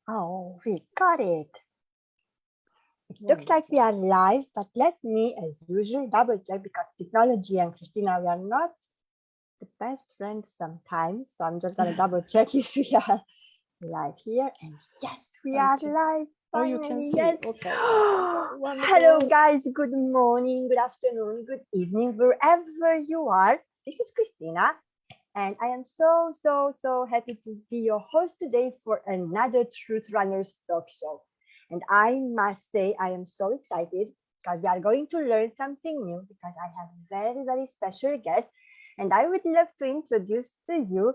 Oh, we got it. It looks like we Wonderful. are live, but let me, as usual, double check because technology and Christina, we are not the best friends sometimes. So I'm just gonna double check if we are live here. And yes, we are Okay. live. Oh, you can Finally, see. yes. Okay. Okay. Hello, Wonderful. guys. Good morning, good afternoon, good evening, wherever you are. This is Christina, and I am so happy to be your host today for another Truth Runners talk show. And I must say, I am so excited because we are going to learn something new because I have very special guest. And I would love to introduce to you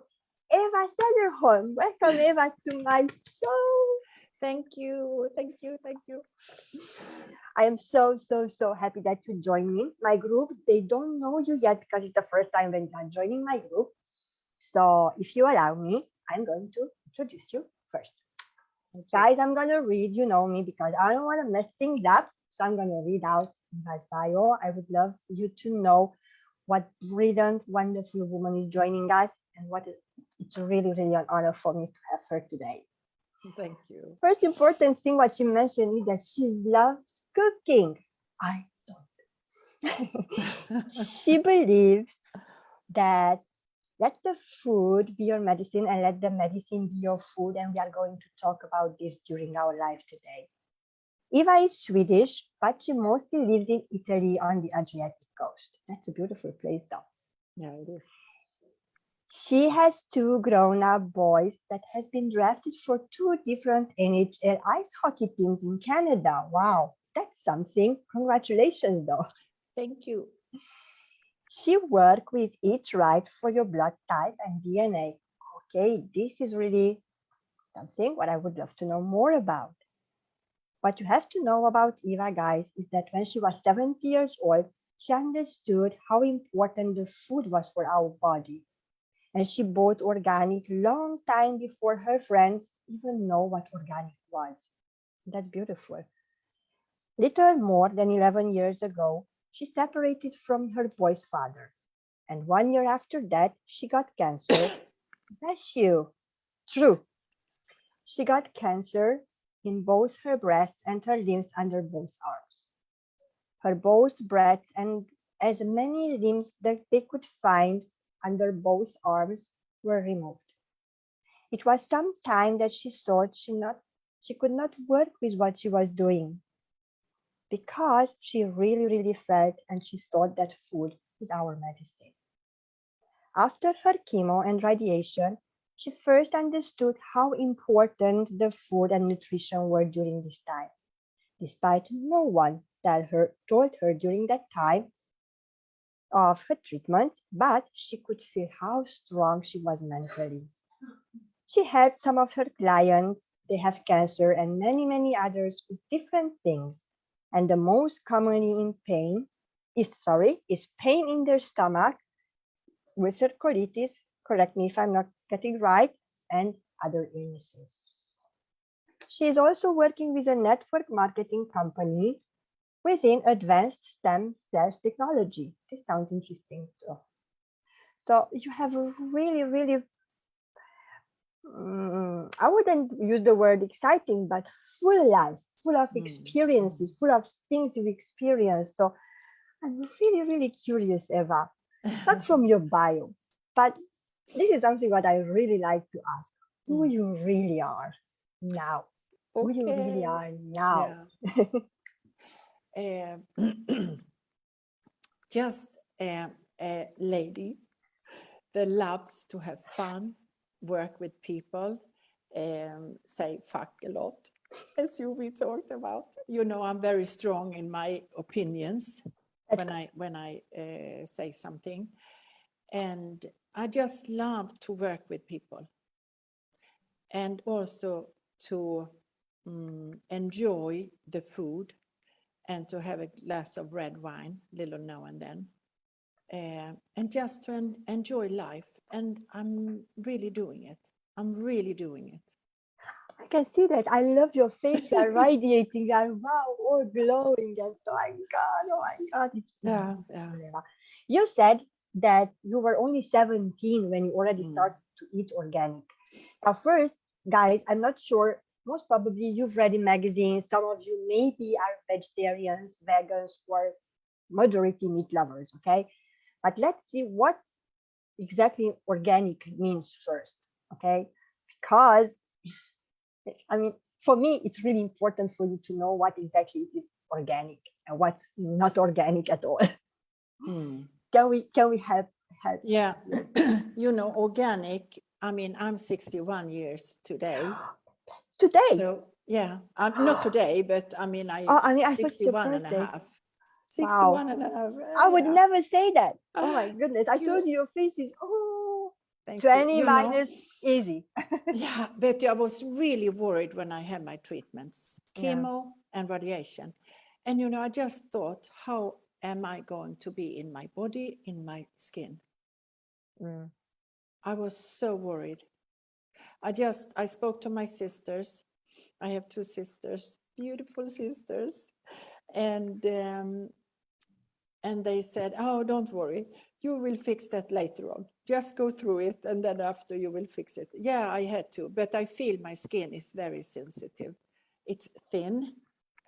Eva Cederholm. Welcome, Eva, to my show. Thank you. Thank you. Thank you. I am so happy that you join me. My group, they don't know you yet because it's the first time when you are joining my group. So if you allow me, I'm going to introduce you first. Thank you. Guys, I'm going to read, you know me, because I don't want to mess things up. So I'm going to read out Eva's bio. I would love for you to know what brilliant, wonderful woman is joining us and it's really an honor for me to have her today. Thank you. First important thing what she mentioned is that she loves cooking. I don't. She believes that let the food be your medicine and let the medicine be your food. And we are going to talk about this during our life today. Eva is Swedish, but she mostly lives in Italy on the Adriatic coast. That's a beautiful place, though. Yeah, it is. She has two grown-up boys that has been drafted for two different NHL ice hockey teams in Canada. Wow, that's something. Congratulations, though. Thank you. She worked with each right for your blood type and DNA. Okay, this is really something what I would love to know more about. What you have to know about Eva, guys, is that when she was 70 years old, she understood how important the food was for our body. And she bought organic long time before her friends even know what organic was. That's beautiful. Little more than 11 years ago, she separated from her boy's father. And 1 year after that, she got cancer. Bless you. True. She got cancer in both her breasts and her limbs under both arms. Her both breasts and as many limbs that they could find under both arms were removed. It was some time that she thought she could not work with what she was doing because she really felt and she thought that food is our medicine. After her chemo and radiation, she first understood how important the food and nutrition were during this time, despite no one told her during that time of her treatments, but she could feel how strong she was mentally. She helped some of her clients, they have cancer, and many others with different things. And the most commonly is pain in their stomach, ulcer colitis, correct me if I'm not getting right, and other illnesses. She is also working with a network marketing company within advanced stem cells technology. This sounds interesting too. So you have a really, I wouldn't use the word exciting, but full life, full of experiences, full of things you've experienced. So I'm really curious, Eva, not from your bio, but this is something what I really like to ask. Who you really are now. Who you really Okay. are now. Yeah. Just a lady that loves to have fun, work with people, say fuck a lot, as we talked about. You know, I'm very strong in my opinions when I say something, and I just love to work with people, and also to enjoy the food, and to have a glass of red wine, little now and then. And just to enjoy life. And I'm really doing it. I'm really doing it. I can see that. I love your face. You are radiating. You are wow, all glowing. And oh my God. It's Yeah, beautiful, yeah. Eva. You said that you were only 17 when you already started to eat organic. Now, first, guys, I'm not sure most probably you've read in magazines. Some of you maybe are vegetarians, vegans, or majority meat lovers. Okay, but let's see what exactly organic means first. Okay, because I mean, for me, it's really important for you to know what exactly is organic and what's not organic at all. Mm. Can we help? Yeah, organic. I mean, I'm 61 years today. Today? So yeah, I'm not today, but I mean, Oh, I mean, I thought it's your 61 and a birthday. half. Wow. 61 and a half. I would Yeah. never say that. Oh my goodness. I told You, you your face is, thank you. 20 minus easy. Yeah, but I was really worried when I had my treatments, Yeah. chemo and radiation. And I just thought, how am I going to be in my body, in my skin? Mm. I was so worried. I spoke to my sisters. I have two sisters, beautiful sisters. And they said, oh, don't worry. You will fix that later on. Just go through it, and then after you will fix it. Yeah, I had to, but I feel my skin is very sensitive. It's thin,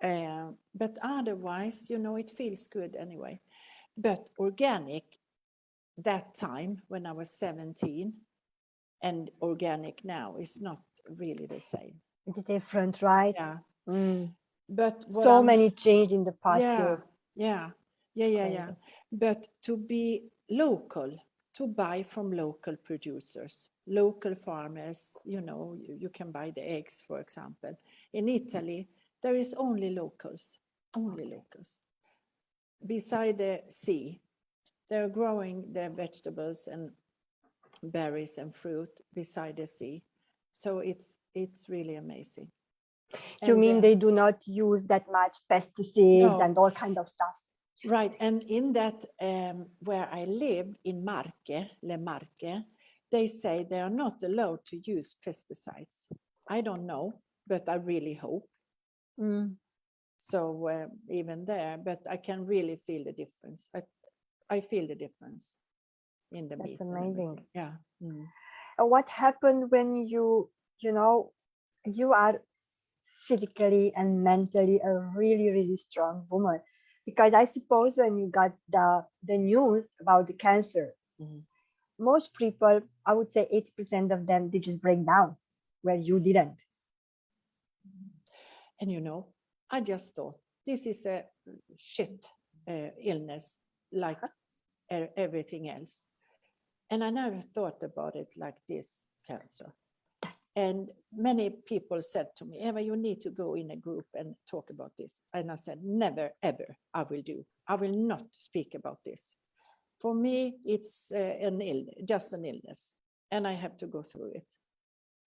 but otherwise, it feels good anyway. But organic, that time when I was 17, and organic now is not really the same. It's different, right? Yeah. Mm. But what So I'm many change in the past Yeah, years. yeah, yeah. Crazy. But to be local, to buy from local producers, local farmers, you can buy the eggs, for example. In Italy, there is only locals, only locals. Beside the sea, they're growing their vegetables and berries and fruit beside the sea. So it's really amazing. You And mean they do not use that much pesticides no, and all kind of stuff? right, and in that where I live in Le Marche, they say they are not allowed to use pesticides. I don't know, but I really hope. Mm. So even there, but I can really feel the difference. I feel the difference in the meat That's and amazing. everything. Yeah. Mm. And what happened when you are physically and mentally a really, really strong woman? Because I suppose when you got the news about the cancer, Mm. most people, I would say 80% of them, they just break down, where you didn't. And I just thought this is a shit illness like everything else. And I never thought about it like this, cancer. And many people said to me, Eva, you need to go in a group and talk about this. And I said, never, ever, I will do. I will not speak about this. For me, it's just an illness, and I have to go through it.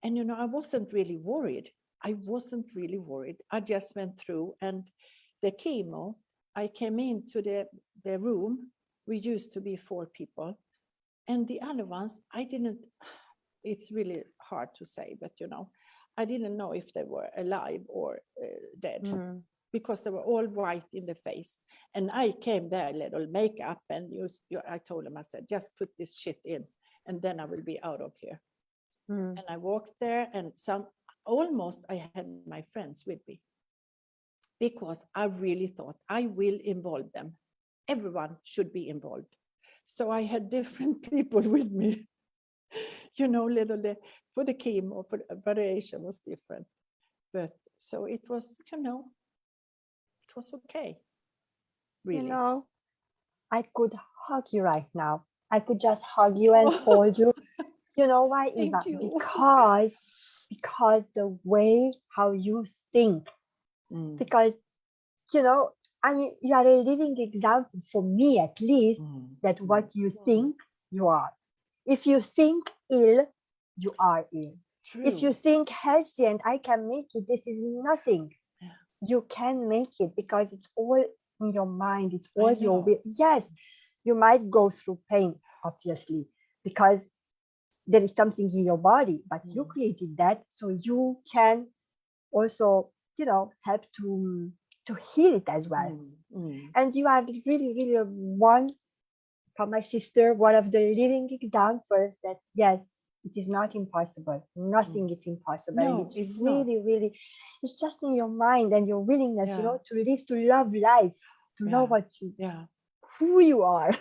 And I wasn't really worried. I just went through, and the chemo, I came into the room. We used to be 4 people. And the other ones, it's really hard to say, but I didn't know if they were alive or dead, Mm. because they were all white in the face. And I came there, little makeup, and I told them, I said, just put this shit in, and then I will be out of here. Mm. And I walked there, and almost I had my friends with me, because I really thought I will involve them. Everyone should be involved. So I had different people with me. For the chemo, for the radiation was different. But so it was, it was okay, You really. know, I could hug you right now. I could just hug you and hold you. You know why, Eva? Thank you. Because the way how you think. Mm, Because I mean, you are a living example for me, at least, that what you think, you are. If you think ill, you are ill. If you true. think healthy and I can make it, this is nothing. Yeah, You can make it because it's all in your mind. It's I all your know. will. Yes, you might go through pain, obviously, because there is something in your body, but you created that, so you can also, help to heal it as well. And you are really, really one, for my sister, one of the living examples that yes, It is not impossible. Nothing is impossible. And No, it's it's not. really, really, it's just in your mind and your willingness, Yeah. to live, to love life, to know Yeah. what you, Yeah. who you are.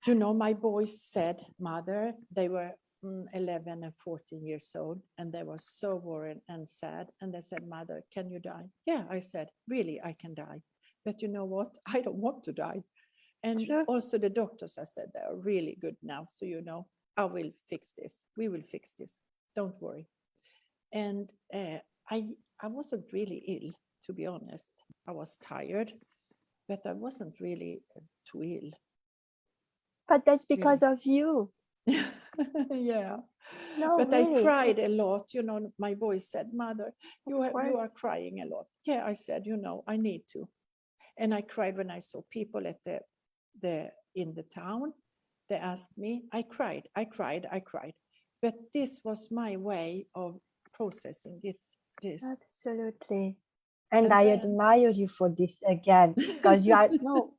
You know, my boys said, Mother, they were 11 and 14 years old, and they were so worried and sad. And they said, Mother, can you die? Yeah, I said, really, I can die. But you know what? I don't want to die. And True. also the doctors, I said, they are really good now. So, I will fix this. We will fix this. Don't worry. And I wasn't really ill, to be honest. I was tired, but I wasn't really too ill. But that's Really. because of you. Yeah. No, But I really. cried a lot. My boy said, Mother, you Of course. are crying a lot. Yeah, I said, I need to. And I cried when I saw people at in the town. They asked me. I cried. But this was my way of processing this. Absolutely. And And I then, admire you for this again, because you are, no,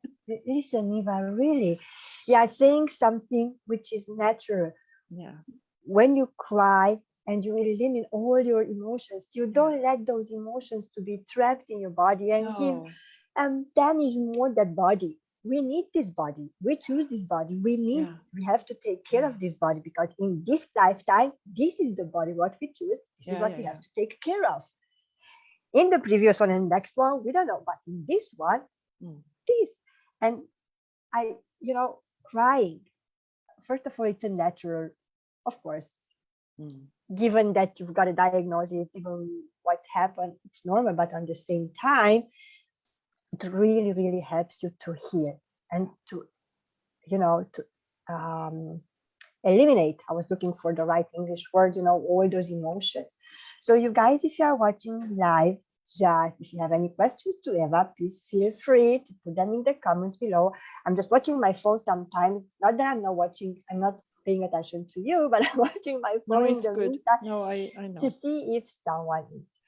listen, Eva, really, you are saying something which is natural. yeah, When you cry and you eliminate all your emotions, you yeah. don't let those emotions to be trapped in your body and give No, damage more that body. We need this body. We choose this body. yeah, We have to take care yeah, of this body, because in this lifetime, this is the body what we choose. This is yeah, what yeah, we have yeah. to take care of. In the previous one and next one, we don't know, but in this one, Mm, this. And I, crying, first of all, it's a natural, of course, mm. given that you've got a diagnosis, even what's happened, it's normal, but at the same time, it really, really helps you to heal and to, um, eliminate. I was looking for the right English word, all those emotions. So, you guys, if you are watching live, just if you have any questions to Eva, please feel free to put them in the comments below. I'm just watching my phone sometimes. It's not that I'm not paying attention to you, but I'm watching my No, phone in it's the good. meantime No, I to know. see if someone is.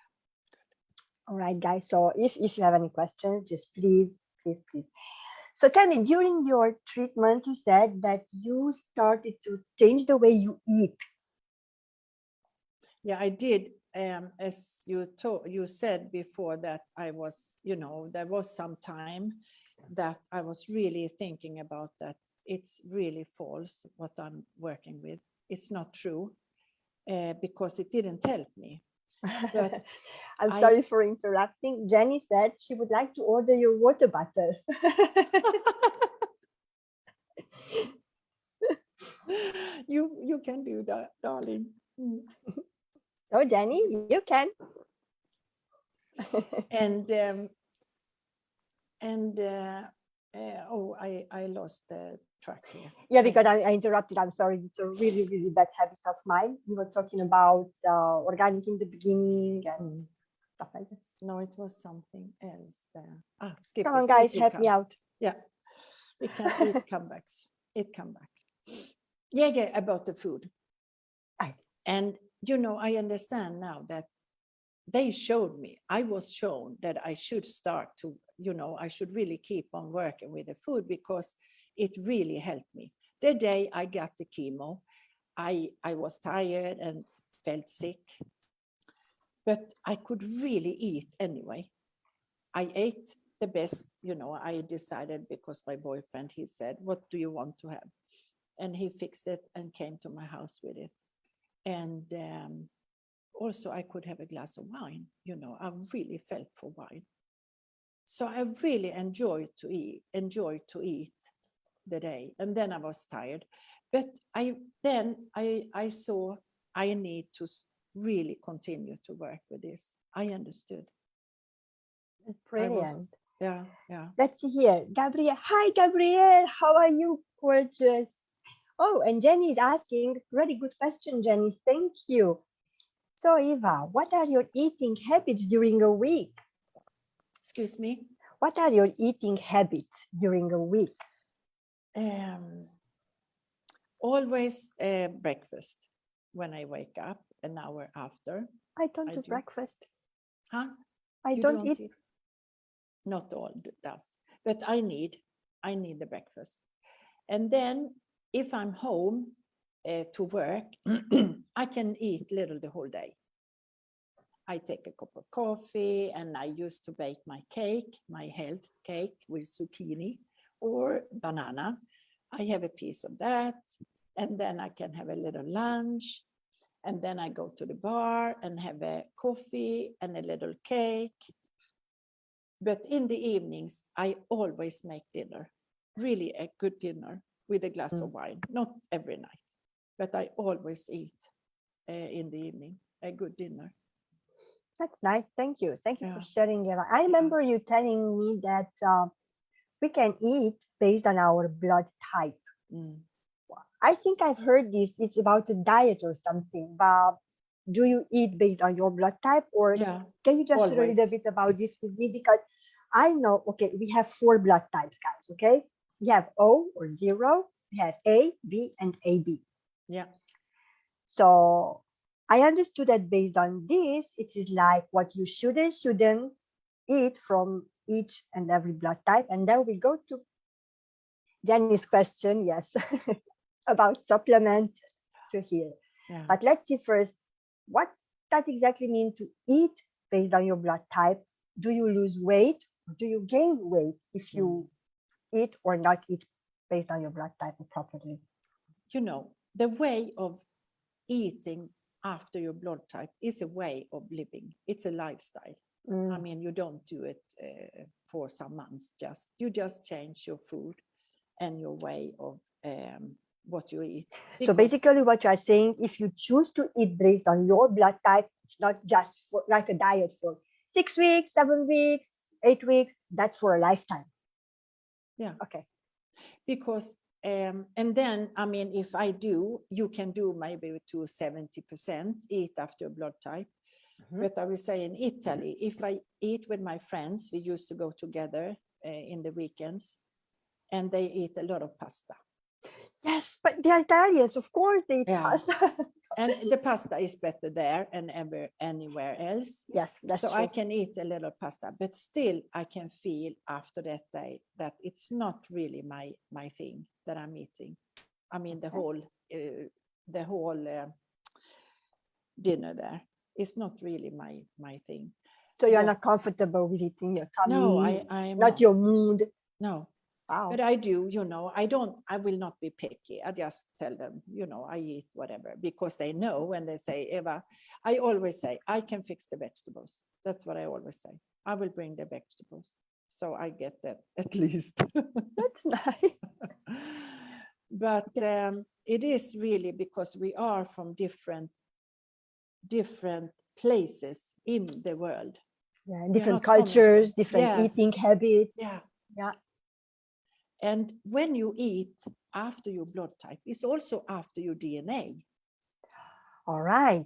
All right, guys. So if you have any questions, just please, please, please. So tell me, during your treatment, you said that you started to change the way you eat. Yeah, I did. As you said before that I was, there was some time that I was really thinking about that it's really false what I'm working with. It's not true because it didn't help me. But I'm I, sorry for interrupting. Jenny said she would like to order your water bottle. you can do that, darling. So Jenny, you can. And I lost the track here. Yeah, because I interrupted. I'm sorry. It's a really, really bad habit of mine. We were talking about organic in the beginning and stuff like that. No, it was something else there. Skip Come it. on, guys, It will help come. me out. Yeah, it come back. It come back. Yeah, about the food. And I understand now that they showed me. I was shown that I should start to, I should really keep on working with the food because it really helped me. The day I got the chemo, I was tired and felt sick, but I could really eat anyway. I ate the best, I decided because my boyfriend, he said, what do you want to have? And he fixed it and came to my house with it. And also I could have a glass of wine, I really felt for wine. So I really enjoyed to eat the day. And then I was tired. But I saw I need to really continue to work with this. I understood. Brilliant. Yeah. Let's see here. Gabrielle. Hi, Gabrielle. How are you? Gorgeous. Oh, and Jenny is asking, really good question, Jenny. Thank you. So, Eva, what are your eating habits during a week? Excuse me? What are your eating habits during a week? Always breakfast when I wake up, an hour after. I don't do breakfast. Huh? I don't eat. Not all does, but I need the breakfast. And then if I'm home, to work, I can eat little the whole day. I take a cup of coffee, and I used to bake my cake, my health cake with zucchini or banana. I have a piece of that, and then I can have a little lunch, and then I go to the bar and have a coffee and a little cake. But in the evenings, I always make dinner, really a good dinner with a glass of wine, not every night, but I always eat in the evening a good dinner. That's nice. Thank you. Thank you for Yeah. sharing, Eva. I remember you telling me that we can eat based on our blood type. I think I've heard this. It's about a diet or something. But do you eat based on your blood type, or Yeah, can you just share a little always. bit about this with me? Because I know, okay, we have 4 blood types, guys. Okay, we have O or 0, we have A, B, and AB. Yeah. So I understood that based on this, it is like what you should and shouldn't eat from each and every blood type. And then we go to Jenny's question, yes, about supplements to here. Yeah. But let's see first, what does exactly mean to eat based on your blood type? Do you lose weight? Or do you gain weight if you eat or not eat based on your blood type properly? You know, the way of eating after your blood type is a way of living. It's a lifestyle. I mean, you don't do it for some months. You just change your food and your way of what you eat. So basically what you are saying, if you choose to eat based on your blood type, it's not just for like a diet for 6 weeks, 7 weeks, 8 weeks, that's for a lifetime. Yeah. Okay. Because and then, I mean, if I do, you can do maybe to 70% eat after blood type. But I will say in Italy, if I eat with my friends, we used to go together in the weekends, and they eat a lot of pasta. Yes, but the Italians, of course, they eat pasta. And the pasta is better there and anywhere else. Yes, that's so true. I can eat a little pasta, but still I can feel after that day that it's not really my thing that I'm eating. I mean, the whole dinner there is not really my thing. So you're not comfortable with eating your tummy? No, I'm not your mood? No. Wow. But I do, I will not be picky. I just tell them, I eat whatever, because they know when they say, Eva, I always say, I can fix the vegetables. That's what I always say. I will bring the vegetables. So I get that at least. That's nice. But it is really because we are from different places in the world. Yeah, different cultures, different eating habits. Yeah. Yeah. And when you eat after your blood type, it's also after your DNA. All right.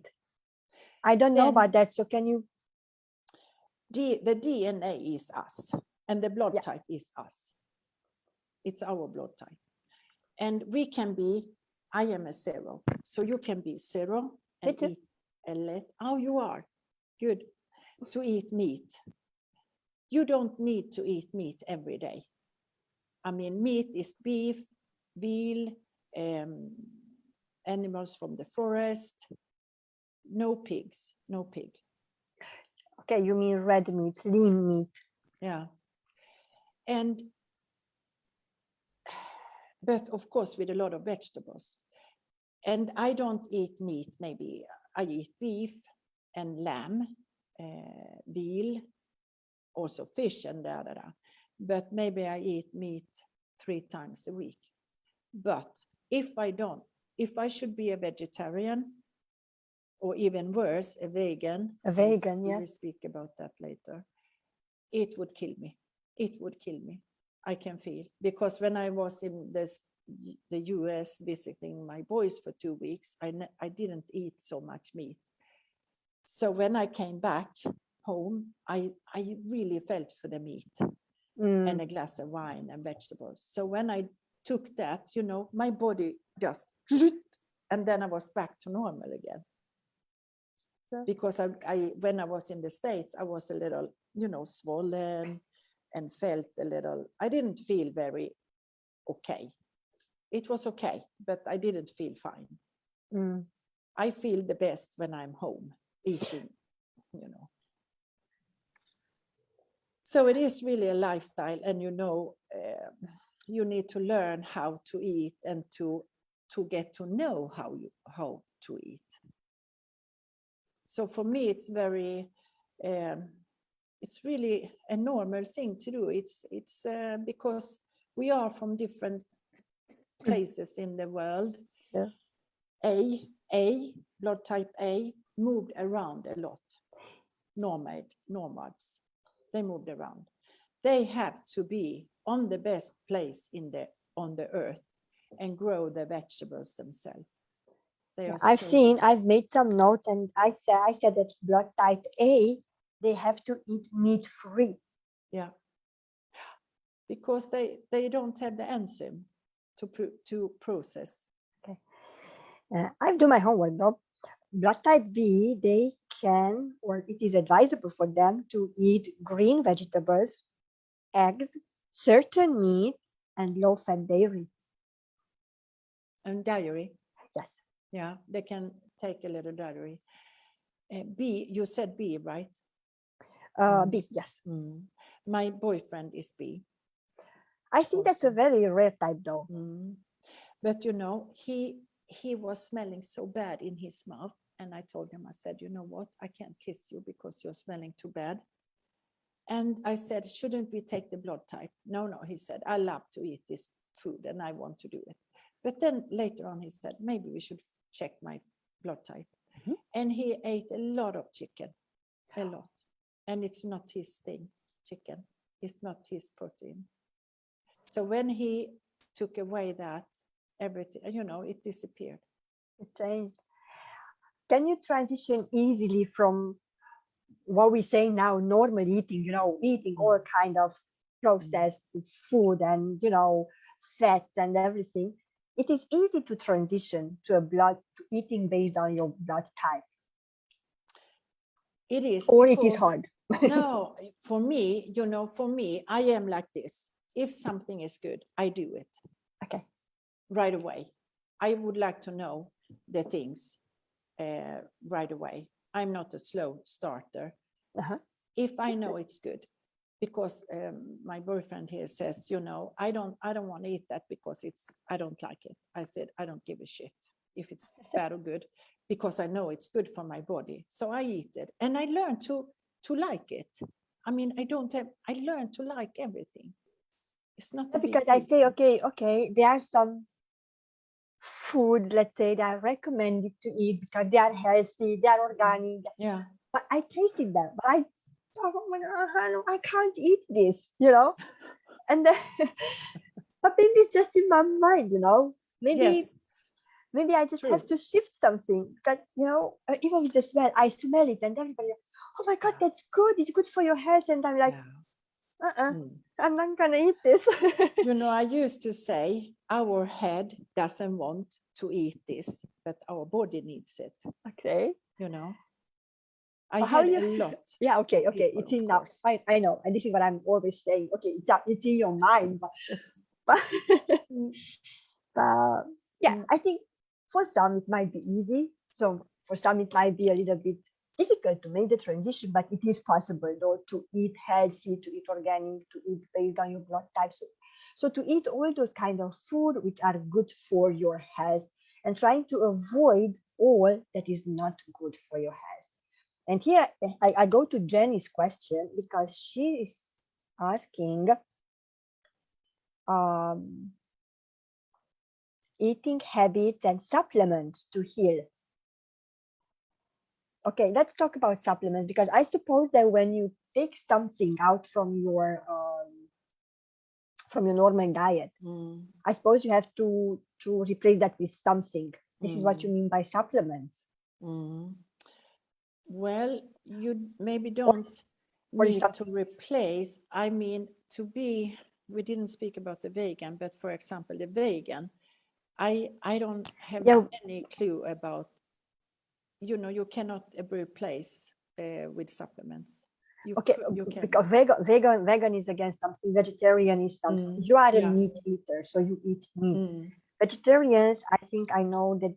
I don't know about that. So can you? The DNA is us, and the blood type is us. It's our blood type. And we can be, I am a 0. So you can be 0 and eat a lot. Oh, you are. Good. To eat meat. You don't need to eat meat every day. I mean, meat is beef, veal, animals from the forest. No pigs, no pig. Okay, you mean red meat, lean meat. Yeah. But of course, with a lot of vegetables. And I don't eat meat, maybe I eat beef and lamb, veal, also fish and But maybe I eat meat 3 times a week. But if I should be a vegetarian, or even worse, a vegan, yes. We will speak about that later, it would kill me. It would kill me. I can feel, because when I was in the US visiting my boys for 2 weeks, I didn't eat so much meat. So when I came back home, I really felt for the meat and a glass of wine and vegetables. So when I took that, my body just, and then I was back to normal again. Sure. Because when I was in the States, I was a little, swollen and felt a little, I didn't feel very okay. It was okay, but I didn't feel fine. Mm. I feel the best when I'm home eating, you know. So it is really a lifestyle, and you need to learn how to eat and to get to know how to eat. So for me, it's very, it's really a normal thing to do. It's because we are from different places in the world. Yeah. Blood type A moved around a lot. Nomads, they moved around. They have to be on the best place on the earth and grow the vegetables themselves. Yeah, I've made some notes, and I said that blood type A, they have to eat meat free. Yeah, because they don't have the enzyme to process. Okay, I've done my homework though. Blood type B, they can, or it is advisable for them to eat green vegetables, eggs, certain meat, and low-fat dairy. And dairy. Yes. Yeah, they can take a little dairy. B, you said B, right? B, yes. My boyfriend is B. I think that's a very rare type though. But he was smelling so bad in his mouth, and I told him, I said, you know what, I can't kiss you because you're smelling too bad. And I said, shouldn't we take the blood type? No, he said, I love to eat this food and I want to do it. But then later on he said, maybe we should check my blood type. And he ate a lot of chicken, a lot. And it's not his thing, chicken. It's not his protein. So when he took away that, everything, it disappeared. It changed. Can you transition easily from what we say now, normal eating, eating all kind of processed food and, fats and everything? It is easy to transition to eating based on your blood type. It is. Or it is hard. No, for me, I am like this. If something is good, I do it. Okay. Right away. I would like to know the things right away. I'm not a slow starter. If I know it's good, because my boyfriend here says, I don't want to eat that because I don't like it. I said, I don't give a shit if it's bad or good, because I know it's good for my body. So I eat it, and I learned to like it. I mean, I learned to like everything. It's not because I say, okay, there are some foods, let's say, that are recommended to eat because they are healthy, they are organic. Yeah. But I tasted them, but I can't eat this, And then, but maybe it's just in my mind, Maybe I just have to shift something because, even with the smell, I smell it and everybody, oh my God, that's good. It's good for your health. And I'm like, I'm not going to eat this. I used to say our head doesn't want to eat this, but our body needs it. Okay. I had a lot. Yeah, okay. It's in now. I know. And this is what I'm always saying. Okay, it's in your mind. But yeah, I think for some it might be easy. So for some it might be a little bit difficult to make the transition, but it is possible though to eat healthy, to eat organic, to eat based on your blood type. So to eat all those kind of food which are good for your health and trying to avoid all that is not good for your health. And here I go to Jenny's question because she is asking, eating habits and supplements to heal. Okay, let's talk about supplements because I suppose that when you take something out from your normal diet, I suppose you have to replace that with something. This is what you mean by supplements. Well, you maybe don't need to replace. I mean, we didn't speak about the vegan, but for example, the vegan, I don't have any clue about, you cannot replace with supplements. Because vegan is against something, vegetarian is something. You are a meat eater, so you eat meat. Vegetarians, I think I know that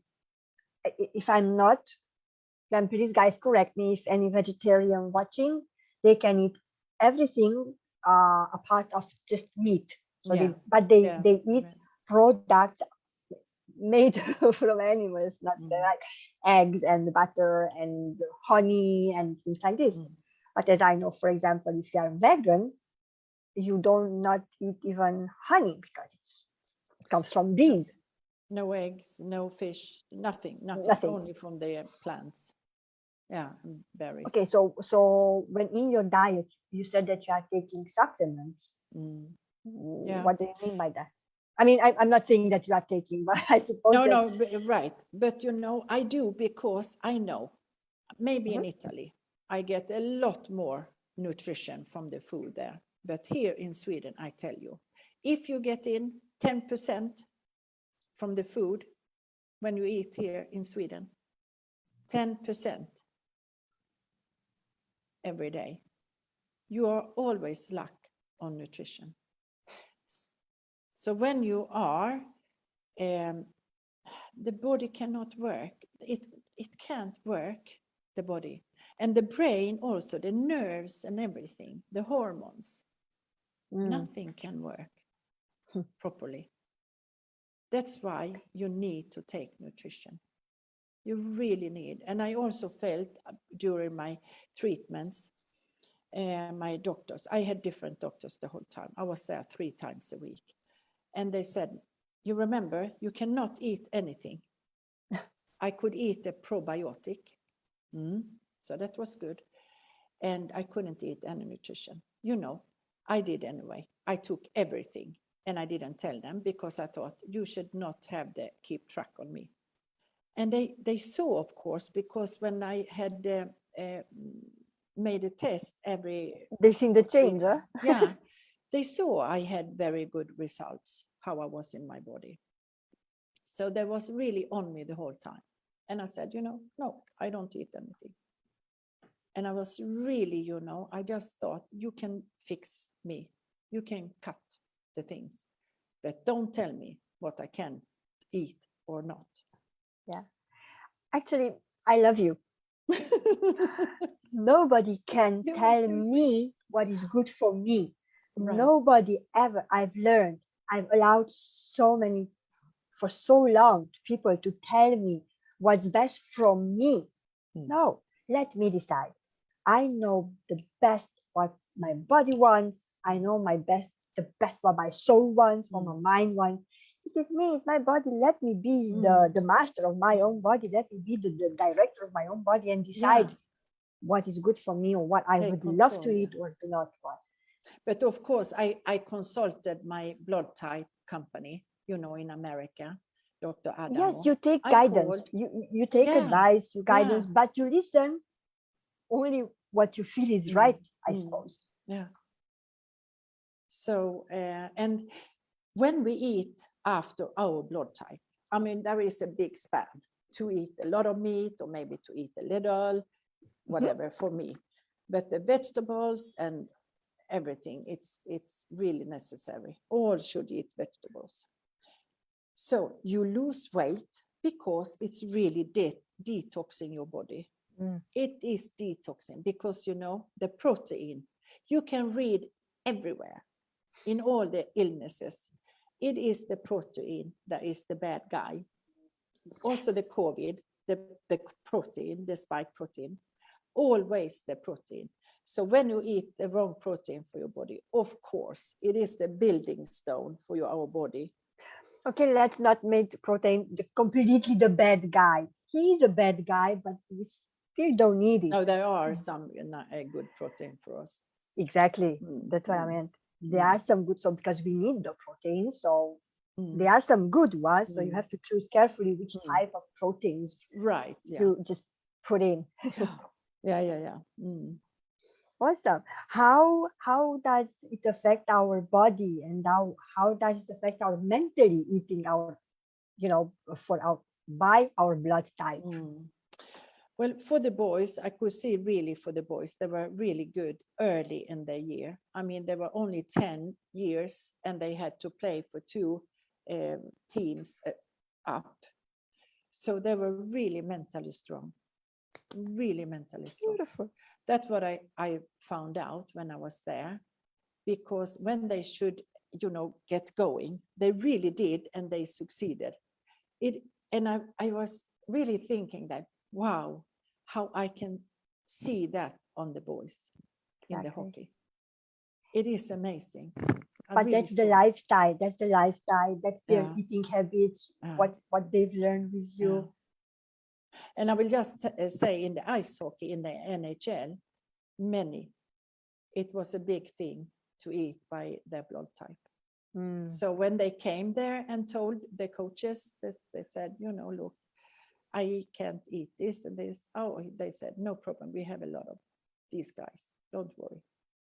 if I'm not, then please guys correct me. If any vegetarian watching, they can eat everything apart of just meat. So Yeah. they eat Right. products made from animals, not like eggs and butter and honey and things like this. But as I know, for example, if you are vegan, you don't not eat even honey because it comes from bees. No eggs, no fish, nothing, Nothing. only from the plants. Yeah, and berries. Okay, so when in your diet you said that you are taking supplements. Yeah. What do you mean by that? I mean, I'm not saying that you are taking, but I suppose that. No, right. But I do because I know maybe in Italy I get a lot more nutrition from the food there. But here in Sweden, I tell you, if you get in 10% from the food when you eat here in Sweden, 10% every day, you are always lack on nutrition. So when you are, the body cannot work. It can't work, the body. And the brain also, the nerves and everything, the hormones, nothing can work properly. That's why you need to take nutrition. You really need. And I also felt during my treatments, my doctors, I had different doctors the whole time. I was there 3 times a week. And they said, you remember, you cannot eat anything. I could eat a probiotic. So that was good. And I couldn't eat any nutrition. I did anyway. I took everything. And I didn't tell them because I thought you should not have keep track on me. And they saw, of course, because when I had made a test They seen the change, huh? Yeah, they saw I had very good results, how I was in my body. So they was really on me the whole time. And I said, no, I don't eat anything. And I was really, I just thought, you can fix me. You can cut the things. But don't tell me what I can eat or not. Yeah. Actually, I love you. Nobody can tell me what is good for me. Right. Nobody ever. I've learned. I've allowed for so long, people to tell me what's best from me. No, let me decide. I know the best what my body wants. I know the best what my soul wants, what my mind wants. It is me, it's my body. Let me be the master of my own body. Let me be the director of my own body and decide what is good for me or what I would love to eat or do not want. But of course, I consulted my blood type company, in America, Dr. Adamo. Yes, you take guidance. You take advice, you guidance, but you listen only what you feel is right, I suppose. Yeah. So, and when we eat after our blood type, I mean, there is a big span to eat a lot of meat or maybe to eat a little, whatever for me. But the vegetables and everything, it's really necessary. All should eat vegetables. So you lose weight because it's really detoxing your body. It is detoxing because, the protein, you can read everywhere in all the illnesses. It is the protein that is the bad guy. Also the COVID, the protein, the spike protein, always the protein. So when you eat the wrong protein for your body, of course, it is the building stone for our body. Okay, let's not make protein completely the bad guy. He's a bad guy, but we still don't need it. No, there are some good protein for us. Exactly. That's what I meant. There are some good, so because we need the protein, so there are some good ones. So you have to choose carefully which type of proteins you just put in. Yeah. Awesome. How does it affect our body, and how does it affect our mentally eating our, by our blood type? Well, for the boys, I could see really for the boys, they were really good early in their year. I mean, they were only 10 years and they had to play for 2 teams up. So they were really mentally strong, really mentally strong. Beautiful. That's what I found out when I was there, because when they should, get going, they really did, and they succeeded. And I was really thinking that, wow, how I can see that on the boys in the Exactly. hockey. It is amazing. But that's the lifestyle. That's the lifestyle. That's their Yeah. eating habits. Yeah. What they've learned with you. Yeah. And I will just say, in the ice hockey, in the NHL, it was a big thing to eat by their blood type. So when they came there and told the coaches, they said, look, I can't eat this and this. Oh, they said, no problem. We have a lot of these guys. Don't worry.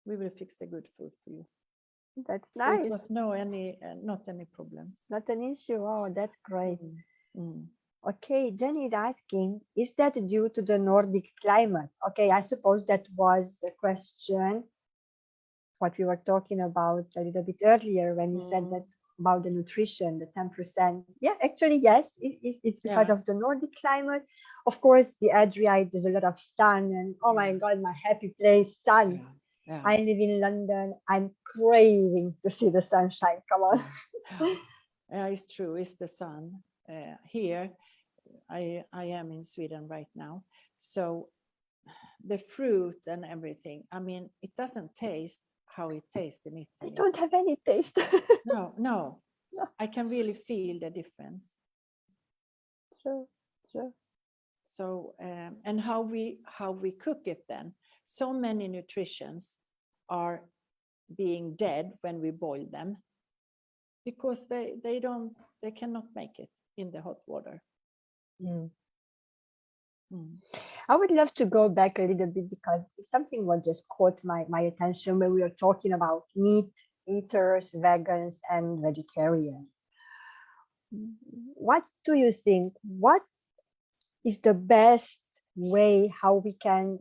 We will fix the good food for you. That's So nice. it was not any problems. Not an issue. Oh, that's great. Mm. Okay, Jenny is asking, is that due to the Nordic climate? Okay, I suppose that was a question what we were talking about a little bit earlier when you said that about the nutrition, the 10%. Yeah, actually, yes, it's because of the Nordic climate. Of course, the Adriatic, there's a lot of sun, and oh my God, my happy place, sun. Yeah. I live in London. I'm craving to see the sunshine. Come on. Yeah, it's true. It's the sun. Here, I am in Sweden right now. So the fruit and everything, I mean, it doesn't taste how it tastes in Italy. I don't have any taste. No. I can really feel the difference. True. So, and how we cook it then. So many nutritions are being dead when we boil them, because they cannot make it in the hot water. I would love to go back a little bit, because something what just caught my attention when we were talking about meat eaters, vegans, and vegetarians. What do you think? What is the best way how we can,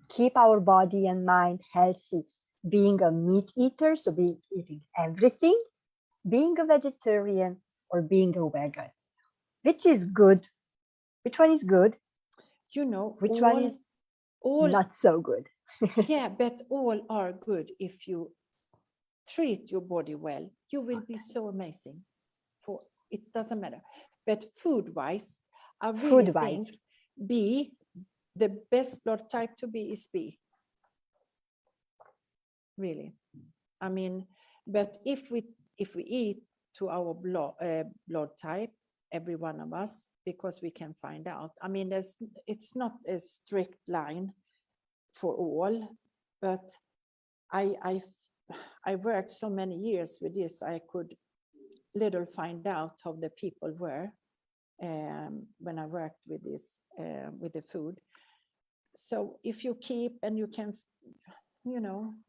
keep our body and mind healthy? Being a meat eater, so eating everything, being a vegetarian, or being a vegan? Which is good? Which one is good? Which one is not so good? Yeah, but all are good if you treat your body well. You will be so amazing. It doesn't matter. But food-wise, I really think B, the best blood type to be is B. Really. I mean, but if we eat to our blood type, every one of us, because we can find out. I mean, it's not a strict line for all, but I worked so many years with this, I could little find out how the people were when I worked with this, with the food. So if you keep and you can,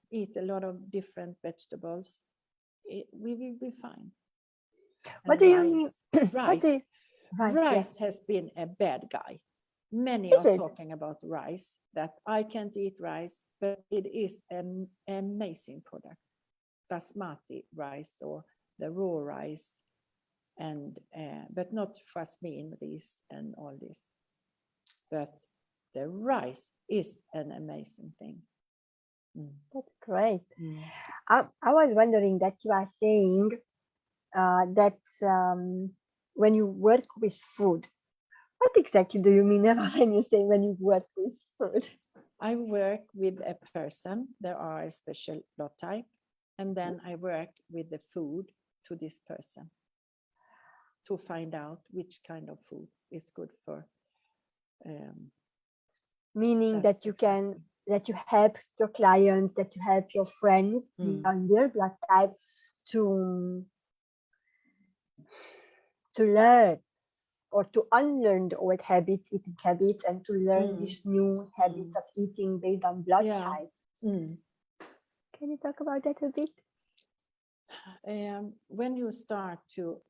eat a lot of different vegetables, we will be fine. What do you mean? Rice has been a bad guy. Many are talking about rice, that I can't eat rice, but it is an amazing product. Basmati rice or the raw rice, and but not jasmine rice and all this. But the rice is an amazing thing. That's great. I was wondering that you are saying that when you work with food, what exactly do you mean when you say when you work with food? I work with a person, there are a special blood type, and then I work with the food to this person to find out which kind of food is good for. Meaning that you can, that you help your clients, that you help your friends on their blood type to learn or to unlearn the old habits, eating habits, and to learn these new habits of eating based on blood type. Can you talk about that a bit? When you start to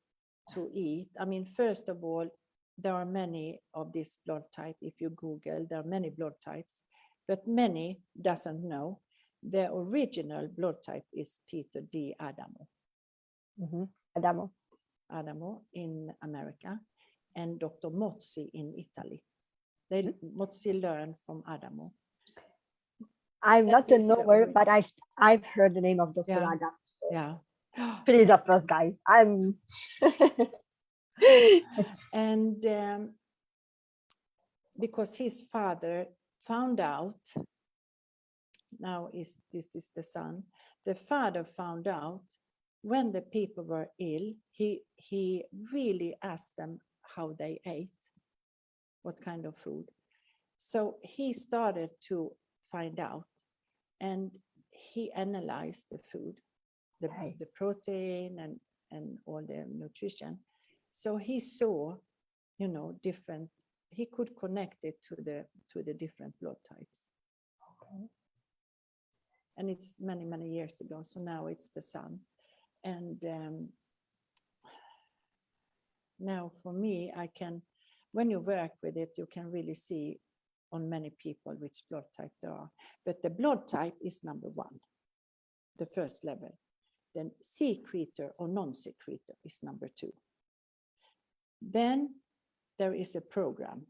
eat, I mean, first of all, there are many of this blood type. If you Google, there are many blood types, but many doesn't know. The original blood type is Peter D. Adamo. Adamo. Adamo in America and Dr. Mozzi in Italy. Mozzi learned from Adamo. I'm That not a is the knower, origin. but I've heard the name of Dr. Yeah. Adam. So Yeah. please applause, guys. I'm And because his father found out, now this is the son, the father found out when the people were ill, he really asked them how they ate, what kind of food. So he started to find out, and he analyzed the food, the protein and all the nutrition. So he saw, different, he could connect it to the different blood types. okay. And it's many, many years ago. So now it's the son. And now for me, when you work with it, you can really see on many people which blood type they are. But the blood type is number one, the first level. Then secretor or non-secretor is number two. Then there is a program,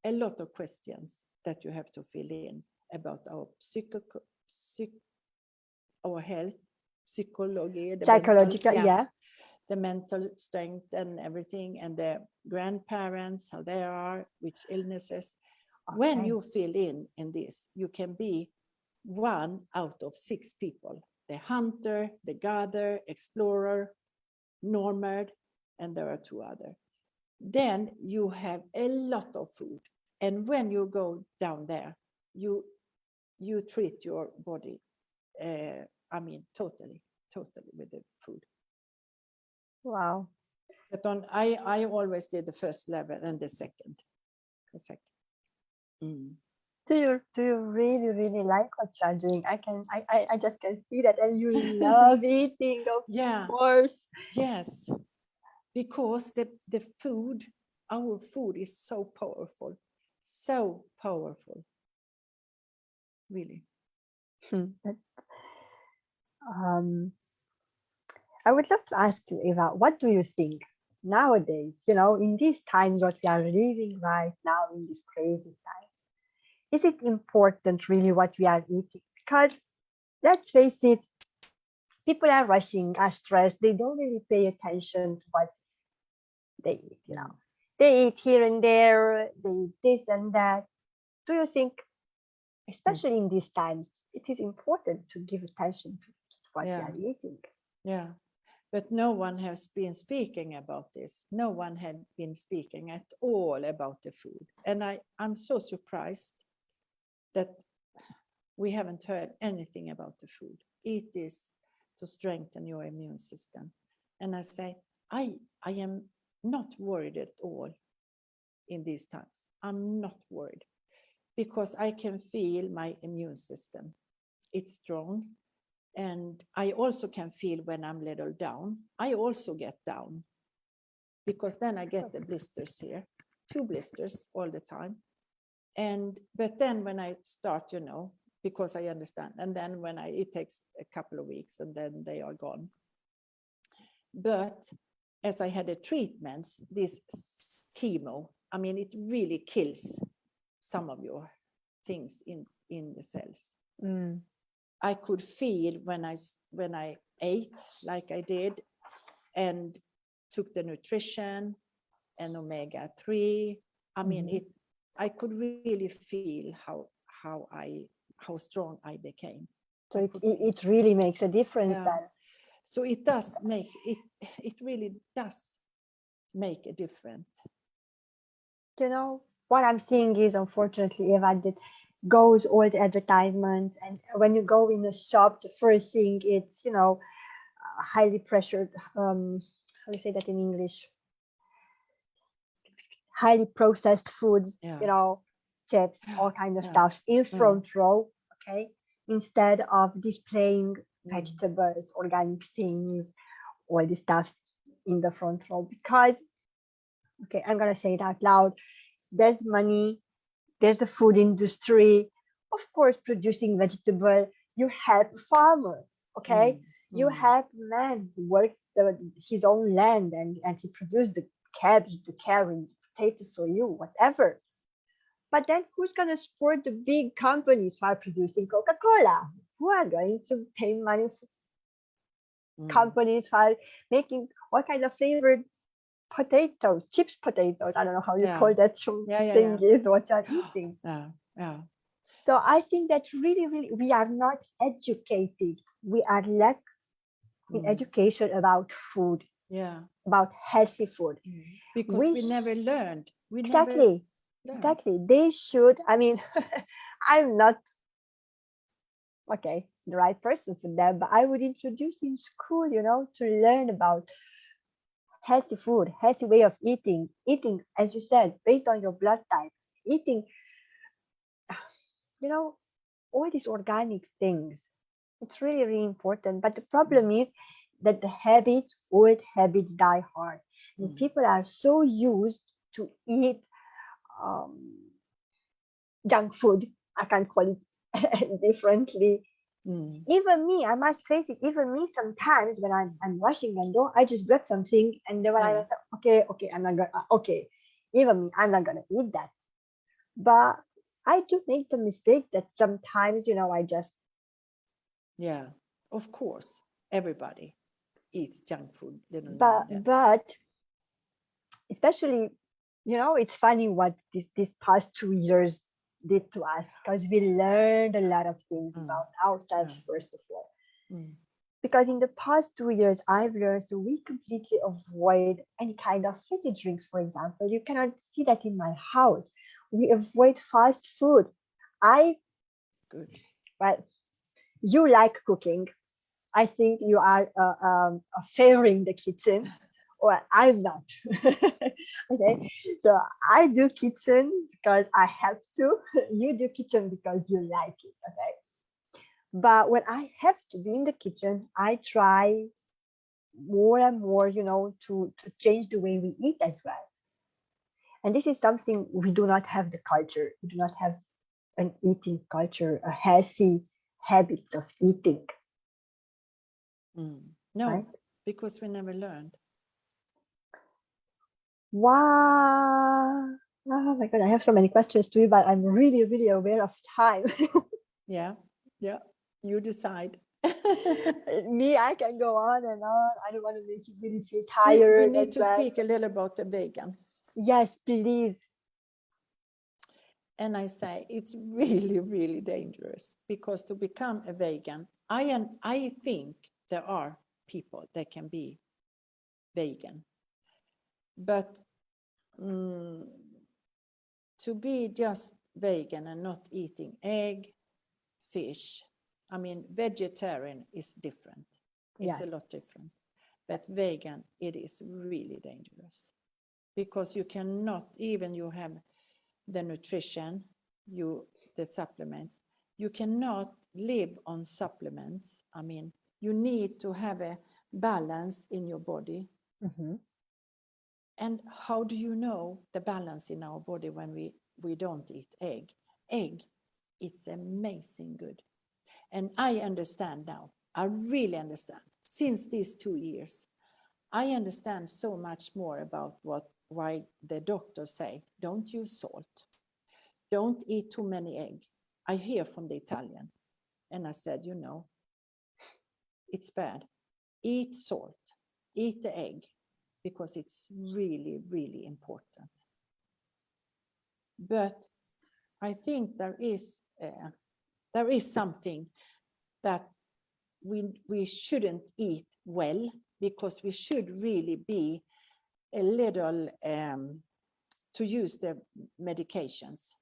a lot of questions that you have to fill in about our our health, psychology, Psychological, yeah. the mental strength and everything, and the grandparents, how they are, which illnesses. Okay. When you fill in this, you can be 1 out of 6 people: the hunter, the gatherer, explorer, nomad, and there are 2 others. Then you have a lot of food, and when you go down there, you treat your body, totally with the food. Wow. But I always did the first level and the second. Do you really like what you're doing? I just can see that, and you love eating, of course. Yes, because the food, our food is so powerful, really. I would love to ask you, Eva, what do you think nowadays, in these times what we are living right now, in this crazy time? Is it important really what we are eating? Because let's face it, people are rushing, are stressed. They don't really pay attention to what they eat, They eat here and there, they eat this and that. Do you think, especially in these times, it is important to give attention to what we are eating? Yeah, but no one has been speaking about this. No one had been speaking at all about the food. And I'm so surprised that we haven't heard anything about the food. Eat this to strengthen your immune system. And I say, I am not worried at all in these times. I'm not worried because I can feel my immune system. It's strong. And I also can feel when I'm a little down. I also get down because then I get the blisters here, 2 blisters all the time. But then when I start, because I understand, and then it takes a couple of weeks and then they are gone. But as I had the treatments, this chemo, it really kills some of your things in the cells. I could feel when I ate like I did and took the nutrition and omega-3. I could really feel how strong I became. So it really makes a difference then. So it does make it really does make a difference. What I'm seeing is, unfortunately, Eva, that goes all the advertisements, and when you go in a shop, the first thing it's highly pressured, how do you say that in English, highly processed foods, chips, all kinds of stuff in front row, okay, instead of displaying vegetables, organic things, all this stuff in the front row. Because, okay, I'm gonna say it out loud, there's money, there's the food industry. Of course, producing vegetable, you help a farmer, okay? You have man who worked his own land and he produced the cabbage, the carrots, potatoes for you, whatever. But then who's going to support the big companies who are producing Coca-Cola? Who are going to pay money for companies who are making all kinds of flavored potatoes, chips potatoes? I don't know how you call that thing is what you're eating. So I think that really, we are not educated. We are lack in education about food, about healthy food. Because we never learned. Exactly. They should, I mean, I'm not, the right person for that, but I would introduce in school, to learn about healthy food, healthy way of eating, as you said, based on your blood type, eating, all these organic things. It's really, really important. But the problem is that the old habits die hard. And people are so used to eat junk food. I can't call it differently. Even me, I must face it, even me sometimes when I'm washing the door, I just grab something and then when I okay, I'm not gonna, even me, I'm not gonna eat that. But I do make the mistake that sometimes, I just. Yeah, of course, everybody eats junk food. But especially, it's funny what this past 2 years did to us, because we learned a lot of things about ourselves first of all. Because in the past 2 years, I've learned so we completely avoid any kind of fizzy drinks, for example. You cannot see that in my house. We avoid fast food. Well, you like cooking. I think you are favoring the kitchen, or I'm not. Okay, so I do kitchen because I have to. You do kitchen because you like it. Okay, but when I have to be in the kitchen, I try more and more, to change the way we eat as well. And this is something we do not have the culture. We do not have an eating culture, a healthy habits of eating. No, right? Because we never learned. Wow. Oh my God, I have so many questions to you, but I'm really, really aware of time. Yeah. You decide. Me, I can go on and on. I don't want to make you really feel tired. We need to speak a little about the vegan. Yes, please. And I say it's really, really dangerous, because to become a vegan, I think there are people that can be vegan, but to be just vegan and not eating egg, fish, I mean, vegetarian is different. It's a lot different. But vegan, it is really dangerous, because you cannot, even you have the nutrition, the supplements, you cannot live on supplements. I mean, you need to have a balance in your body. And how do you know the balance in our body when we don't eat egg? Egg, it's amazing good. And I understand now, I really understand. Since these 2 years, I understand so much more about why the doctors say, don't use salt. Don't eat too many eggs. I hear from the Italian. And I said, it's bad. Eat salt, eat the egg, because it's really, really important. But I think there is something that we shouldn't eat well, because we should really be a little to use the medications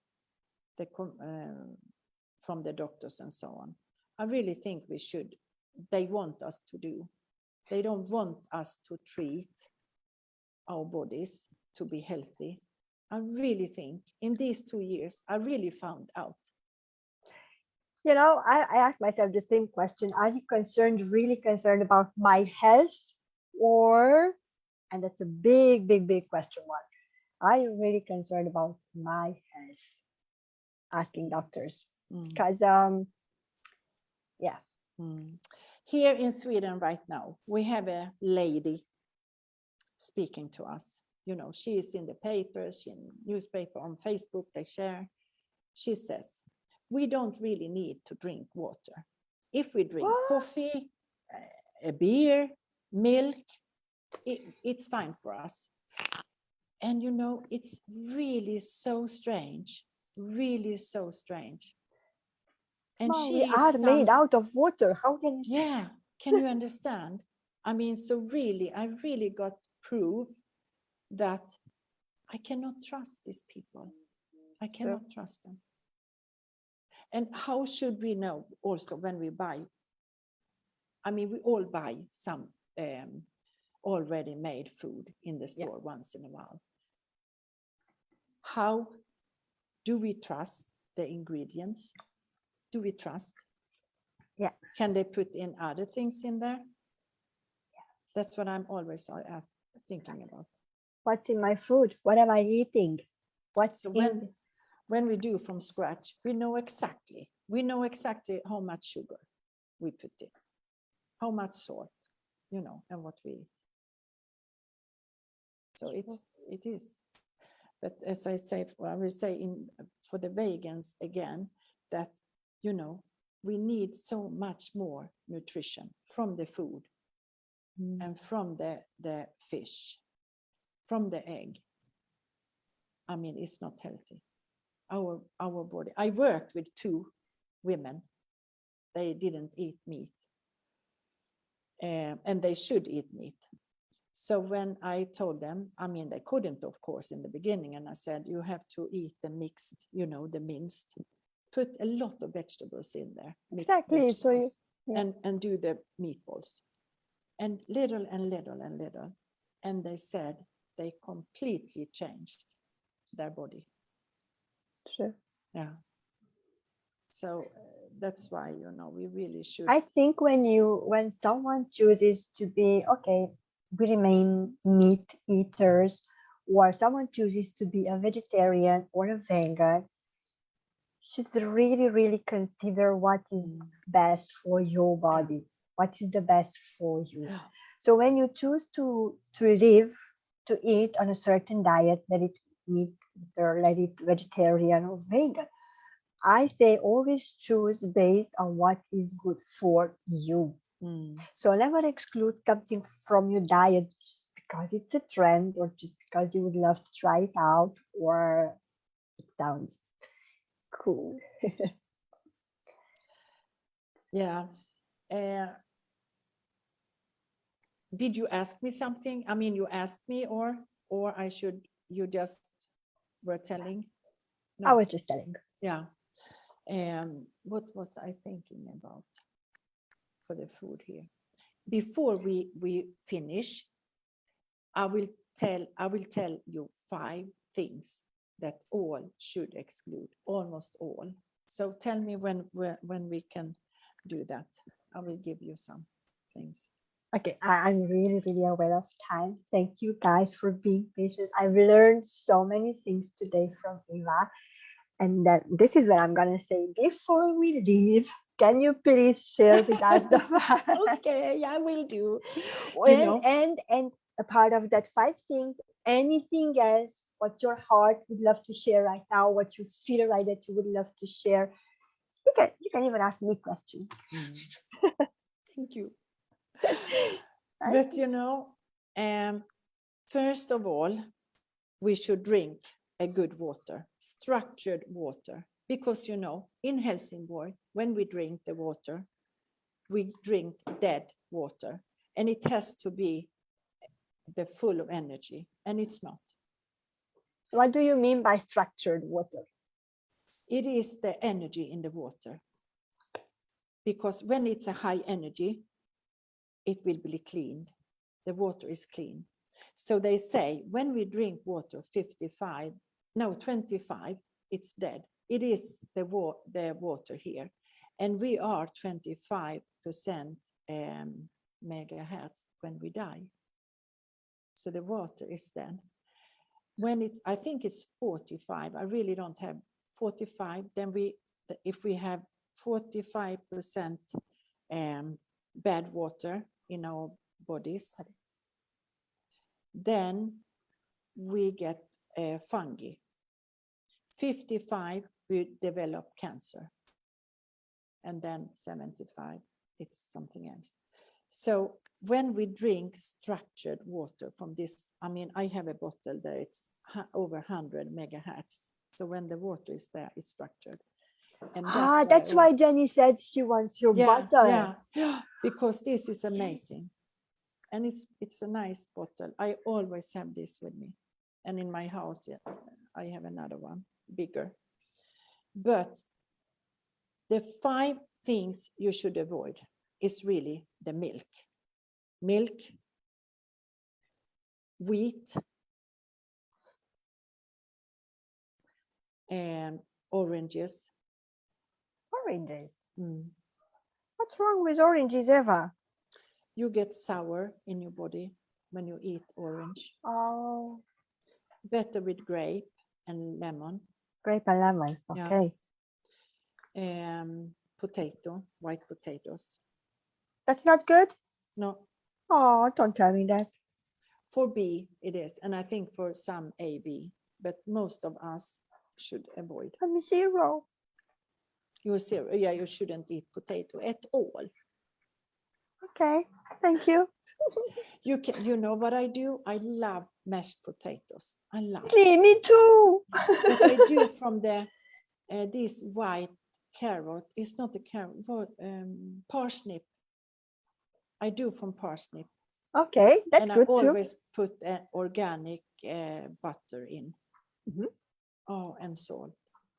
from the doctors and so on. I really think we should. They want us to do. They don't want us to treat our bodies to be healthy. I really think in these 2 years, I really found out. I asked myself the same question. Are you really concerned about my health? And that's a big, big, big question mark. Are you really concerned about my health? Asking doctors. Because, Here in Sweden right now, we have a lady speaking to us. You know, she is in the papers, in newspaper, on Facebook, they share. She says, we don't really need to drink water. If we drink coffee, a beer, milk, it's fine for us. And you know, it's really so strange, really so strange. And Well, she we is are made out of water. How can you say? Yeah, can you understand? I mean, so really, I really got proof that I cannot trust these people. I cannot trust them. And how should we know also when we buy? I mean, we all buy some already made food in the store once in a while. How do we trust the ingredients? Do we trust? Yeah. Can they put in other things in there? That's what I'm always thinking about. What's in my food? What am I eating? What's So in? when we do from scratch, we know exactly how much sugar we put in, how much salt, you know, and what we eat. So it is. But as I say, I will say for the vegans again, that, you know, we need so much more nutrition from the food and from the fish, from the egg. I mean, it's not healthy. Our body. I worked with 2 women. They didn't eat meat, and they should eat meat. So when I told them, I mean, they couldn't, of course, in the beginning, and I said, you have to eat the mixed, you know, the minced. Put a lot of vegetables in there. Exactly. So you, and do the meatballs, and little and little and little, and they said they completely changed their body. Sure. Yeah. So that's why, you know, we really should. I think when someone chooses to be, okay, we remain meat eaters, or someone chooses to be a vegetarian or a vegan, should really, really consider what is best for your body, what is the best for you. Yeah. So when you choose to live, to eat on a certain diet, let it meat eater, let it vegetarian or vegan, I say always choose based on what is good for you. So never exclude something from your diet just because it's a trend or just because you would love to try it out or it sounds cool. Yeah. Did you ask me something? I mean, you asked me, or you just were telling? No. I was just telling. Yeah. What was I thinking about for the food here? Before we finish, I will tell you 5 things that all should exclude, almost all. So tell me when we can do that. I will give you some things. Okay, I'm really, really aware of time. Thank you guys for being patient. I've learned so many things today from Eva. And then this is what I'm going to say before we leave. Can you please share with us the Okay, I will do. And a part of that 5 things, anything else, what your heart would love to share right now, what you feel right that you would love to share. You can even ask me questions. Thank you. But you know, first of all, we should drink a good water, structured water, because you know, in Helsingborg, when we drink the water, we drink dead water, and it has to be the full of energy, and it's not. What do you mean by structured water? It is the energy in the water, because when it's a high energy, it will be cleaned. The water is clean. So they say when we drink water 25, it's dead. It is the water here. And we are 25% megahertz when we die. So the water is dead. When it's, I think it's 45, I really don't have 45, then if we have 45% bad water in our bodies, then we get fungi. 55, we develop cancer. And then 75, it's something else. So when we drink structured water from this, I mean, I have a bottle there, it's over 100 megahertz. So when the water is there, it's structured. And that's why Jenny said she wants your bottle. Yeah, because this is amazing. And it's a nice bottle. I always have this with me. And in my house, I have another one, bigger. But the 5 things you should avoid is really the milk. Milk, wheat, and oranges. Oranges. Mm. What's wrong with oranges, Eva? You get sour in your body when you eat orange. Oh. Better with grape and lemon. Grape and lemon. Okay. Yeah. Potato, white potatoes. That's not good? No. Oh, don't tell me that. For B, it is. And I think for some A, B. But most of us should avoid. I'm 0. You're 0. Yeah, you shouldn't eat potato at all. Okay, thank you. You know what I do? I love mashed potatoes. I love Me too. But I do from the this white carrot. It's not a carrot, parsnip. I do from parsnip. Okay, that's and good I too. always put organic butter in. Mm-hmm. Oh, and salt.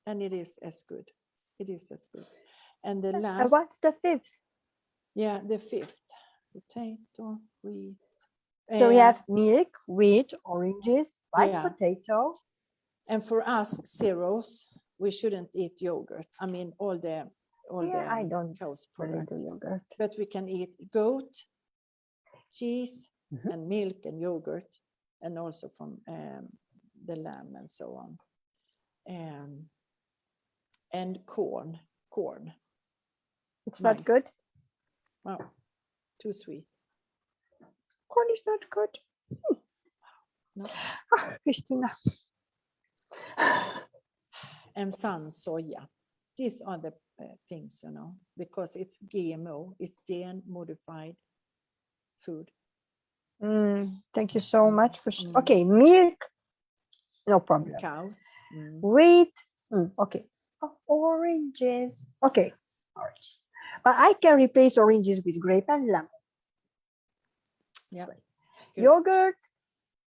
And it is as good. It is as good. And the last. And what's the 5th? Yeah, the 5th. Potato, wheat. So we have milk, wheat, oranges, white potato. And for us zeros, we shouldn't eat yogurt. I mean, all the I don't cow's really product. do yogurt. But we can eat goat, cheese, and milk and yogurt, and also from the lamb and so on. And corn. It's not good? Wow, too sweet. Corn is not good. No. Christina. And sun soya. These are the things, you know, because it's GMO, it's gene modified food. Thank you so much for. Okay, milk, no problem. Cows. Wheat, okay. Oh, oranges, okay, oranges. But I can replace oranges with grape and lemon. Yeah. Good. Yogurt,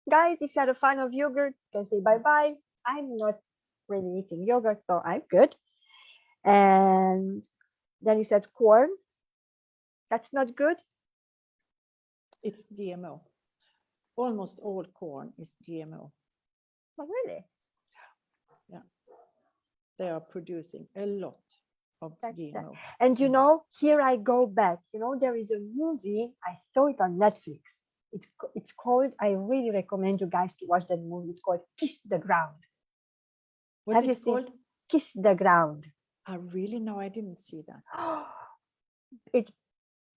guys, if you're a fan of yogurt, you can say bye-bye. I'm not really eating yogurt, so I'm good. And then you said corn. That's not good? It's GMO. Almost all corn is GMO. Oh, really? Yeah. They are producing a lot of GMO. And you know, here I go back. You know, there is a movie, I saw it on Netflix. It's called, I really recommend you guys to watch that movie. It's called Kiss the Ground. What is it called? Kiss the Ground. I really know, I didn't see that. It's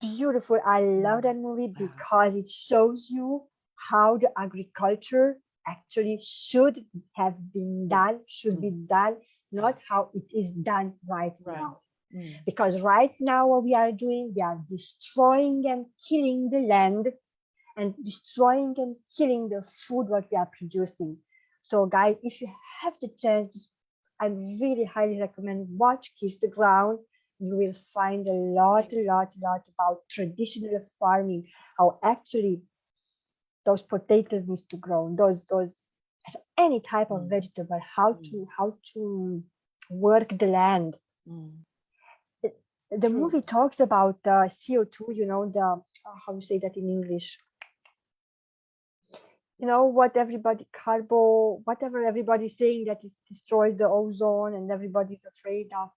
beautiful. I love that movie because it shows you how the agriculture actually should have been done, should be done, not how it is done right now. Because right now what we are doing, we are destroying and killing the land and destroying and killing the food what we are producing. So guys, if you have the chance, I really highly recommend watch Kiss the Ground. You will find a lot about traditional farming, how actually those potatoes need to grow, those any type of vegetable, how to work the land. The movie talks about CO2, you know, the how you say that in English? You know, what everybody whatever everybody's saying that it destroys the ozone and everybody's afraid of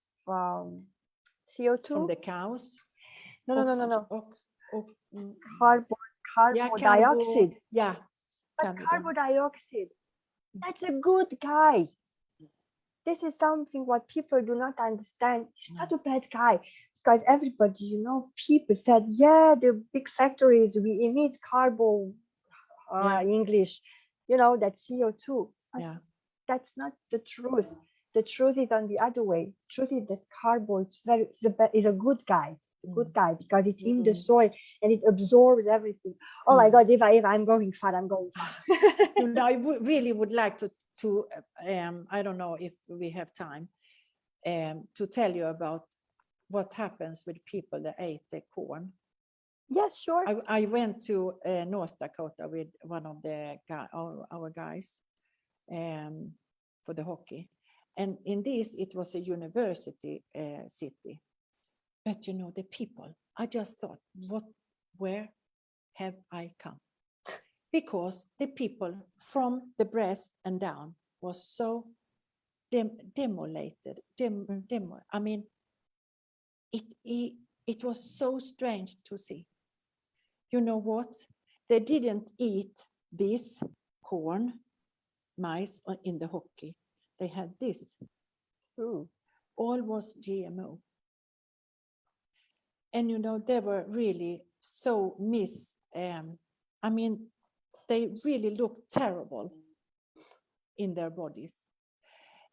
CO2 from the cows. No. Carbon dioxide. Yeah. But carbon dioxide, that's a good guy. this is something what people do not understand. He's not a bad guy, because everybody, people said, yeah, the big factories, we emit carbon, Yeah. English, that CO2. But Yeah. that's not the truth. The truth is on the other way. Truth is that carbon is a good guy. A good guy, because it's in the soil and it absorbs everything. Oh my God, Eva, I'm going far. I'm going far. I really would like to I don't know if we have time to tell you about what happens with people that ate the corn. Yes, sure. I went to North Dakota with one of our guys for the hockey. And in this, it was a university city. But the people, I just thought, where have I come? Because the people from the breast and down was so demolated. I mean, it was so strange to see. You know what? They didn't eat this corn, mice in the hockey. They had this. Ooh. All was GMO. And they were really so I mean, they really looked terrible in their bodies.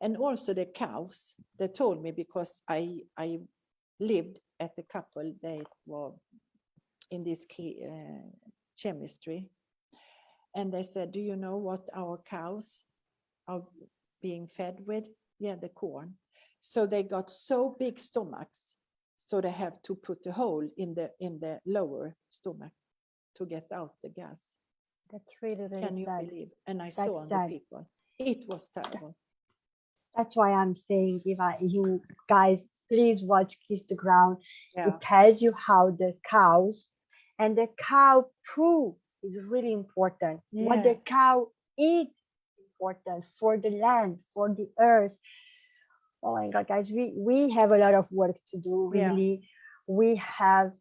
And also the cows, they told me, because I lived at a couple, they were in this chemistry. And they said, do you know what our cows are being fed with? Yeah, the corn. So they got so big stomachs, so they have to put a hole in the lower stomach to get out the gas. That's really, really Can you sad. believe? And I That's saw on sad. the people. It was terrible. That's why I'm saying, you guys, please watch Kiss the Ground. Yeah. It tells you how the cows and the cow poo is really important. Yes. What the cow eats is important for the land, for the earth. Oh my God, guys, we have a lot of work to do, really. Yeah. We have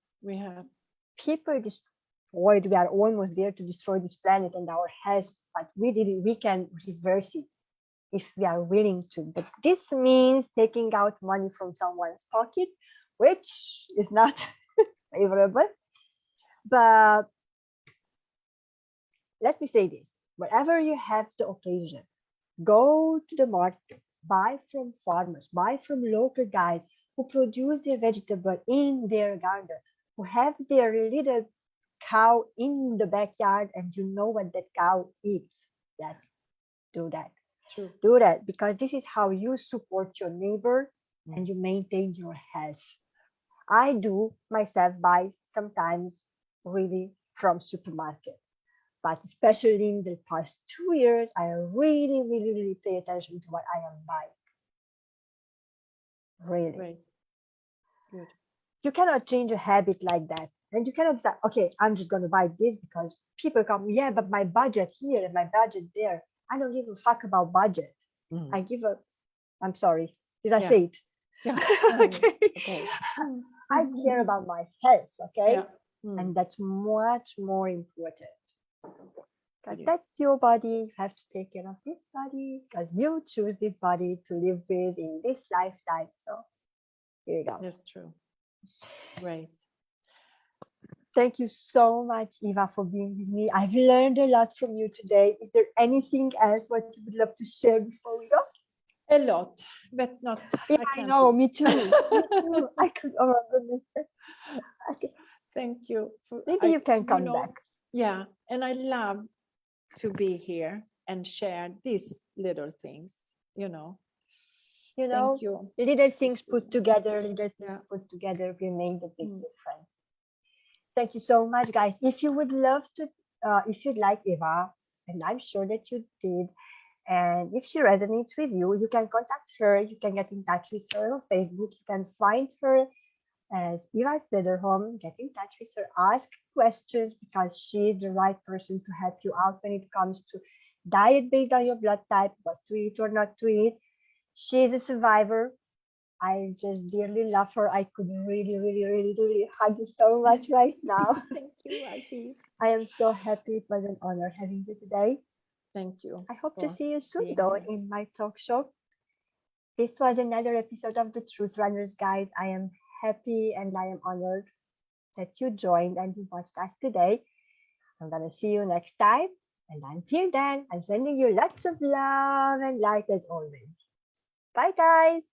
people destroyed. We are almost there to destroy this planet and our health, but we can reverse it if we are willing to. But this means taking out money from someone's pocket, which is not favorable. But let me say this: whenever you have the occasion, go to the market, buy from farmers, buy from local guys who produce their vegetable in their garden, who have their little cow in the backyard, and you know what that cow eats. Yes, do that. True. Do that, because this is how you support your neighbor and you maintain your health. I do myself buy sometimes really from supermarket, but especially in the past 2 years, I really, really, really pay attention to what I am buying. Really. Great. Good. You cannot change a habit like that. And you cannot say, okay, I'm just going to buy this because people come, yeah, but my budget here and my budget there. I don't give a fuck about budget. I'm sorry. Did I say it? Yeah. Okay. I care about my health, okay? Yeah. And that's much more important. Because that's your body. You have to take care of this body because you choose this body to live with in this lifetime. So here you go. That's true. Great. Thank you so much, Eva, for being with me. I've learned a lot from you today. Is there anything else what you would love to share before we go? A lot, but not. Yeah, I know. Me too. Me too. I could. Oh my goodness. Okay. Thank you. Maybe you can come back. Yeah, and I love to be here and share these little things. Thank you. Little things put together. Put together will make the big difference. Thank you so much, guys. If you would love to, if you'd like Eva, and I'm sure that you did, and if she resonates with you, you can contact her. You can get in touch with her on Facebook. You can find her as Eva Cederholm. Get in touch with her. Ask questions because she is the right person to help you out when it comes to diet based on your blood type, what to eat or not to eat. She is a survivor. I just dearly love her. I could really, really, really, really hug you so much right now. Thank you, Alfie. I am so happy. It was an honor having you today. Thank you. I hope to see you soon, though, in my talk show. This was another episode of the Truth Runners, guys. I am happy and I am honored that you joined and you watched us today. I'm going to see you next time. And until then, I'm sending you lots of love and light as always. Bye, guys.